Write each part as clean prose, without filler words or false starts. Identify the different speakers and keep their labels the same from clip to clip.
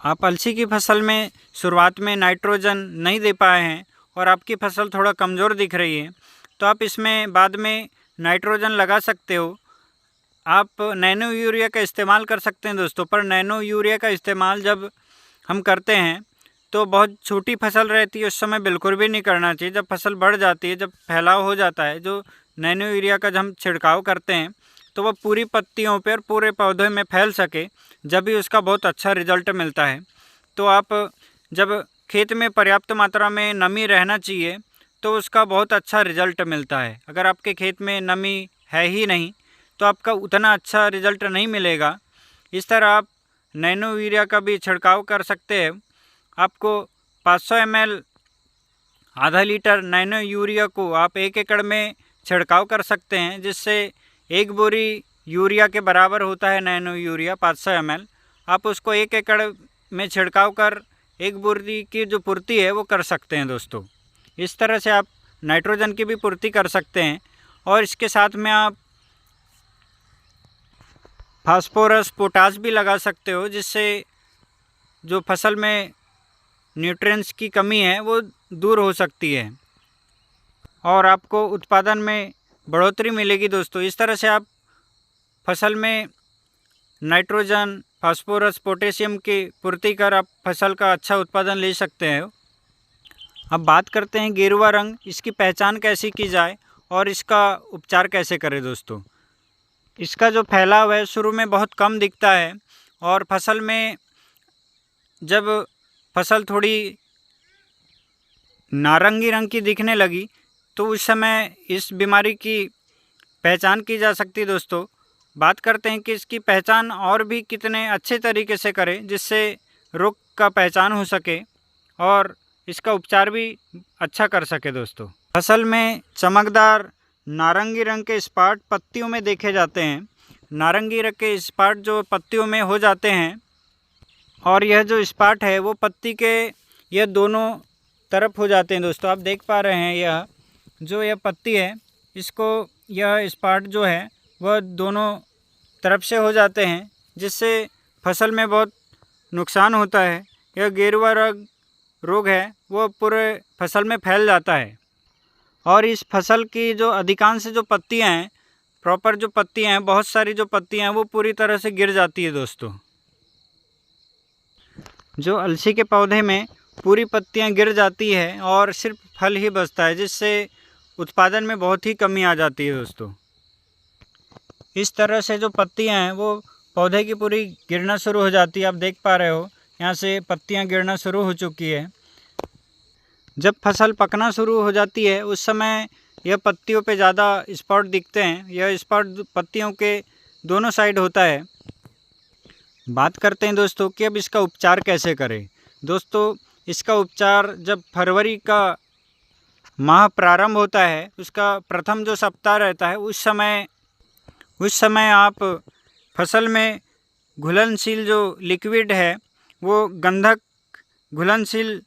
Speaker 1: आप अलसी की फसल में शुरुआत में नाइट्रोजन नहीं दे पाए हैं और आपकी फसल थोड़ा कमज़ोर दिख रही है, तो आप इसमें बाद में नाइट्रोजन लगा सकते हो। आप नैनो यूरिया का इस्तेमाल कर सकते हैं दोस्तों, पर नैनो यूरिया का इस्तेमाल जब हम करते हैं तो बहुत छोटी फसल रहती है, उस समय बिल्कुल भी नहीं करना चाहिए। जब फसल बढ़ जाती है, जब फैलाव हो जाता है, जो नैनो यूरिया का जब हम छिड़काव करते हैं तो वह पूरी पत्तियों पर पूरे पौधे में फैल सके, जब भी उसका बहुत अच्छा रिजल्ट मिलता है। तो आप जब खेत में पर्याप्त मात्रा में नमी रहना चाहिए तो उसका बहुत अच्छा रिजल्ट मिलता है। अगर आपके खेत में नमी है ही नहीं तो आपका उतना अच्छा रिजल्ट नहीं मिलेगा। इस तरह आप नैनो यूरिया का भी छिड़काव कर सकते हैं। आपको 500 ml आधा लीटर नैनो यूरिया को आप 1 एकड़ में छिड़काव कर सकते हैं, जिससे 1 बोरी यूरिया के बराबर होता है नैनो यूरिया 500 ml। आप उसको 1 एकड़ में छिड़काव कर 1 बोरी की जो पूर्ति है वो कर सकते हैं दोस्तों। इस तरह से आप नाइट्रोजन की भी पूर्ति कर सकते हैं और इसके साथ में आप फास्फोरस पोटाश भी लगा सकते हो, जिससे जो फसल में न्यूट्रिएंट्स की कमी है वो दूर हो सकती है और आपको उत्पादन में बढ़ोतरी मिलेगी दोस्तों। इस तरह से आप फसल में नाइट्रोजन, फास्फोरस, पोटेशियम की पूर्ति कर आप फसल का अच्छा उत्पादन ले सकते हैं। अब बात करते हैं गेरुआ रंग, इसकी पहचान कैसे की जाए और इसका उपचार कैसे करें दोस्तों। इसका जो फैलाव है शुरू में बहुत कम दिखता है और फसल में जब फसल थोड़ी नारंगी रंग की दिखने लगी तो उस समय इस बीमारी की पहचान की जा सकती है दोस्तों। बात करते हैं कि इसकी पहचान और भी कितने अच्छे तरीके से करें जिससे रोग का पहचान हो सके और इसका उपचार भी अच्छा कर सके दोस्तों। फसल में चमकदार नारंगी रंग के स्पॉट पत्तियों में देखे जाते हैं। नारंगी रंग के स्पॉट जो पत्तियों में हो जाते हैं और यह जो स्पॉट है वो पत्ती के यह दोनों तरफ हो जाते हैं दोस्तों। आप देख पा रहे हैं यह पत्ती है, इसको यह स्पॉट जो है वह दोनों तरफ से हो जाते हैं, जिससे फसल में बहुत नुकसान होता है। यह गेरुआ रोग है वो पूरे फसल में फैल जाता है और इस फसल की जो अधिकांश जो पत्तियां हैं, प्रॉपर जो पत्तियां हैं, बहुत सारी जो पत्तियां हैं वो पूरी तरह से गिर जाती है दोस्तों। जो अलसी के पौधे में पूरी पत्तियां गिर जाती है और सिर्फ फल ही बचता है, जिससे उत्पादन में बहुत ही कमी आ जाती है दोस्तों। इस तरह से जो पत्तियां हैं वो पौधे की पूरी गिरना शुरू हो जाती है। आप देख पा रहे हो यहाँ से पत्तियां गिरना शुरू हो चुकी है। जब फसल पकना शुरू हो जाती है उस समय यह पत्तियों पे ज़्यादा स्पॉट दिखते हैं। यह स्पॉट पत्तियों के दोनों साइड होता है। बात करते हैं दोस्तों कि अब इसका उपचार कैसे करें। दोस्तों, इसका उपचार जब फरवरी का माह प्रारंभ होता है, उसका प्रथम जो सप्ताह रहता है उस समय आप फसल में घुलनशील जो लिक्विड है वो घुलनशील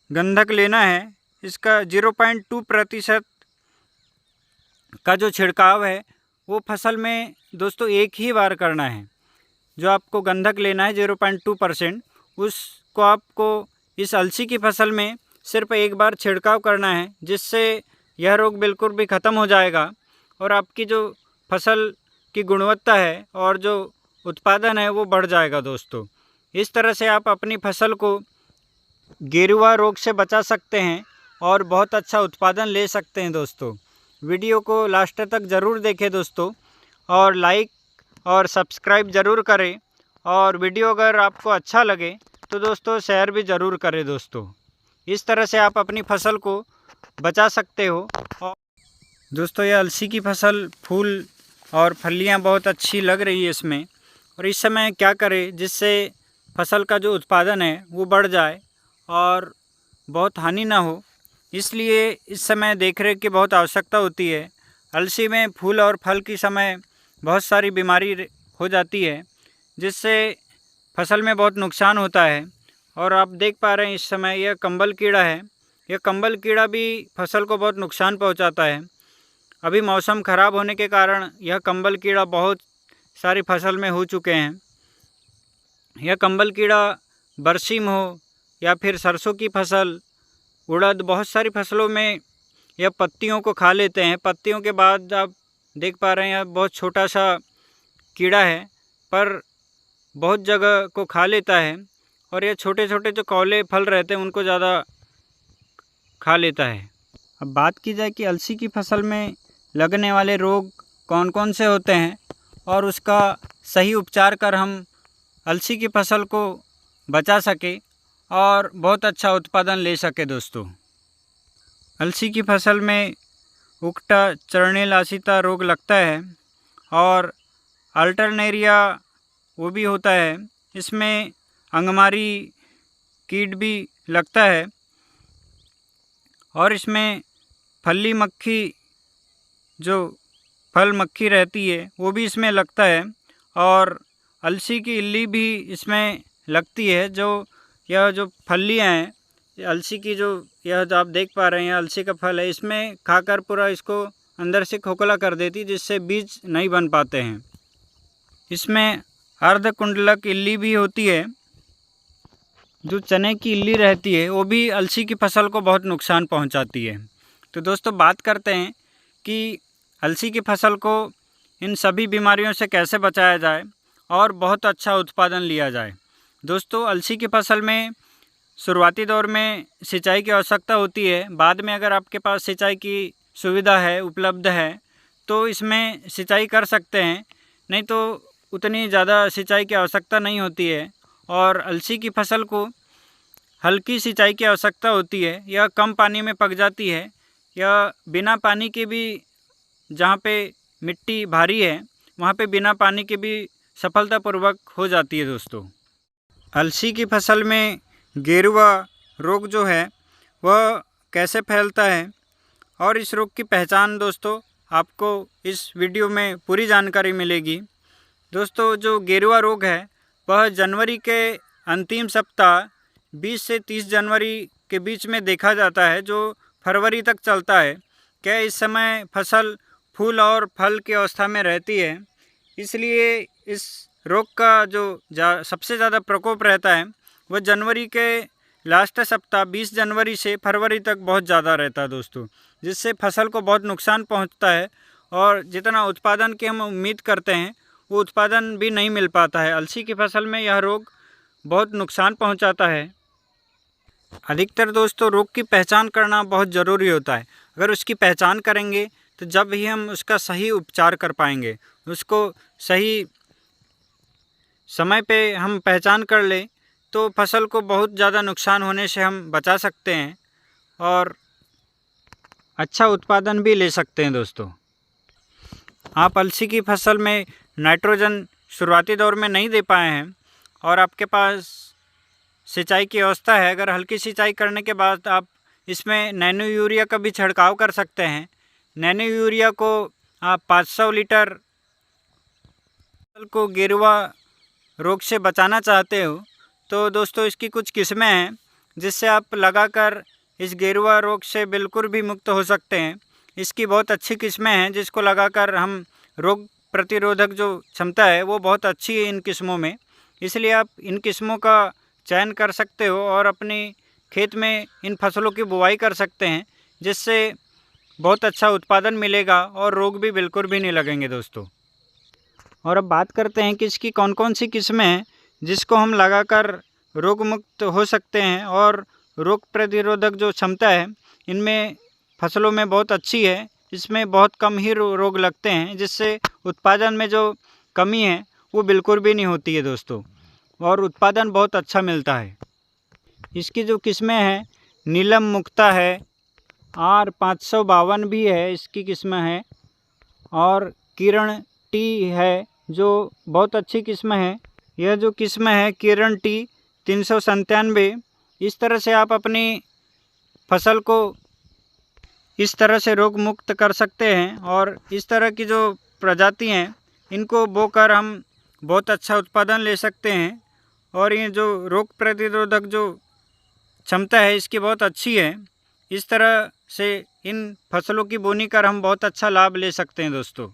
Speaker 1: गंधक लेना है। इसका 0.2% का जो छिड़काव है वो फसल में दोस्तों एक ही बार करना है। जो आपको गंधक लेना है 0.2%, उसको आपको इस अलसी की फसल में सिर्फ एक बार छिड़काव करना है, जिससे यह रोग बिल्कुल भी ख़त्म हो जाएगा और आपकी जो फसल की गुणवत्ता है और जो उत्पादन है वो बढ़ जाएगा दोस्तों। इस तरह से आप अपनी फसल को गेरुआ रोग से बचा सकते हैं और बहुत अच्छा उत्पादन ले सकते हैं दोस्तों। वीडियो को लास्ट तक ज़रूर देखें दोस्तों और लाइक और सब्सक्राइब ज़रूर करें और वीडियो अगर आपको अच्छा लगे तो दोस्तों शेयर भी ज़रूर करें दोस्तों। इस तरह से आप अपनी फसल को बचा सकते हो। और दोस्तों, यह अलसी की फसल फूल और फलियां बहुत अच्छी लग रही है इसमें, और इस समय क्या करें जिससे फसल का जो उत्पादन है वो बढ़ जाए और बहुत हानि ना हो, इसलिए इस समय देखरेख की बहुत आवश्यकता होती है। अलसी में फूल और फल की समय बहुत सारी बीमारी हो जाती है, जिससे फसल में बहुत नुकसान होता है। और आप देख पा रहे हैं इस समय यह कंबल कीड़ा है। यह कंबल कीड़ा भी फसल को बहुत नुकसान पहुंचाता है। अभी मौसम ख़राब होने के कारण यह कंबल कीड़ा बहुत सारी फसल में हो चुके हैं। यह कंबल कीड़ा बरसीम हो या फिर सरसों की फसल, उड़द, बहुत सारी फसलों में यह पत्तियों को खा लेते हैं। पत्तियों के बाद आप देख पा रहे हैं यह बहुत छोटा सा कीड़ा है, पर बहुत जगह को खा लेता है और यह छोटे छोटे जो कौले फल रहते हैं उनको ज़्यादा खा लेता है। अब बात की जाए कि अलसी की फसल में लगने वाले रोग कौन कौन से होते हैं और उसका सही उपचार कर हम अलसी की फसल को बचा सके और बहुत अच्छा उत्पादन ले सके। दोस्तों, अलसी की फसल में उकटा चरणेलासिता रोग लगता है और अल्टरनेरिया वो भी होता है। इसमें अंगमारी कीट भी लगता है और इसमें फली मक्खी जो फल मक्खी रहती है वो भी इसमें लगता है और अलसी की इल्ली भी इसमें लगती है। यह जो फलियाँ हैं अलसी की, यह जो आप देख पा रहे हैं अलसी का फल है, इसमें खाकर पूरा इसको अंदर से खोखला कर देती है, जिससे बीज नहीं बन पाते हैं। इसमें अर्धकुंडलक इल्ली भी होती है। जो चने की इल्ली रहती है वो भी अलसी की फसल को बहुत नुकसान पहुंचाती है। तो दोस्तों, बात करते हैं कि अलसी की फसल को इन सभी बीमारियों से कैसे बचाया जाए और बहुत अच्छा उत्पादन लिया जाए। दोस्तों, अलसी की फसल में शुरुआती दौर में सिंचाई की आवश्यकता होती है। बाद में अगर आपके पास सिंचाई की सुविधा है, उपलब्ध है, तो इसमें सिंचाई कर सकते हैं, नहीं तो उतनी ज़्यादा सिंचाई की आवश्यकता नहीं होती है। और अलसी की फसल को हल्की सिंचाई की आवश्यकता होती है। यह कम पानी में पक जाती है। यह बिना पानी के भी, जहाँ पे मिट्टी भारी है वहाँ पे बिना पानी के भी सफलतापूर्वक हो जाती है। दोस्तों, अलसी की फसल में गेरुआ रोग जो है वह कैसे फैलता है और इस रोग की पहचान दोस्तों आपको इस वीडियो में पूरी जानकारी मिलेगी। दोस्तों, जो गेरुआ रोग है वह जनवरी के अंतिम सप्ताह 20 से 30 जनवरी के बीच में देखा जाता है, जो फरवरी तक चलता है। क्या इस समय फसल फूल और फल की अवस्था में रहती है, इसलिए इस रोग का जो सबसे ज़्यादा प्रकोप रहता है वह जनवरी के लास्ट सप्ताह 20 जनवरी से फरवरी तक बहुत ज़्यादा रहता है दोस्तों, जिससे फसल को बहुत नुकसान पहुंचता है और जितना उत्पादन की हम उम्मीद करते हैं वो उत्पादन भी नहीं मिल पाता है। अलसी की फसल में यह रोग बहुत नुकसान पहुंचाता है। अधिकतर दोस्तों रोग की पहचान करना बहुत ज़रूरी होता है। अगर उसकी पहचान करेंगे तो जब ही हम उसका सही उपचार कर पाएंगे। उसको सही समय पे हम पहचान कर ले तो फसल को बहुत ज़्यादा नुकसान होने से हम बचा सकते हैं और अच्छा उत्पादन भी ले सकते हैं। दोस्तों, आप अलसी की फसल में नाइट्रोजन शुरुआती दौर में नहीं दे पाए हैं और आपके पास सिंचाई की व्यवस्था है, अगर हल्की सिंचाई करने के बाद आप इसमें नैनो यूरिया का भी छिड़काव कर सकते हैं। नैनो यूरिया को आप 500 लीटर को गेरुआ रोग से बचाना चाहते हो तो दोस्तों इसकी कुछ किस्में हैं जिससे आप लगाकर इस गेरुआ रोग से बिल्कुल भी मुक्त हो सकते हैं। इसकी बहुत अच्छी किस्में हैं जिसको लगाकर हम रोग प्रतिरोधक जो क्षमता है वो बहुत अच्छी है इन किस्मों में, इसलिए आप इन किस्मों का चयन कर सकते हो और अपनी खेत में इन फसलों की बुवाई कर सकते हैं, जिससे बहुत अच्छा उत्पादन मिलेगा और रोग भी बिल्कुल भी नहीं लगेंगे। दोस्तों, और अब बात करते हैं कि इसकी कौन कौन सी किस्में हैं जिसको हम लगाकर रोग मुक्त हो सकते हैं और रोग प्रतिरोधक जो क्षमता है इनमें फसलों में बहुत अच्छी है। इसमें बहुत कम ही रोग लगते हैं, जिससे उत्पादन में जो कमी है वो बिल्कुल भी नहीं होती है दोस्तों, और उत्पादन बहुत अच्छा मिलता है। इसकी जो किस्में हैं, नीलम मुक्ता है, R552 भी है इसकी किस्म है, और किरण टी है जो बहुत अच्छी किस्म है। यह जो किस्म है किरण टी 397, इस तरह से आप अपनी फसल को इस तरह से रोग मुक्त कर सकते हैं और इस तरह की जो प्रजाति हैं इनको बोकर हम बहुत अच्छा उत्पादन ले सकते हैं और ये जो रोग प्रतिरोधक जो क्षमता है इसकी बहुत अच्छी है। इस तरह से इन फसलों की बोनी कर हम बहुत अच्छा लाभ ले सकते हैं। दोस्तों,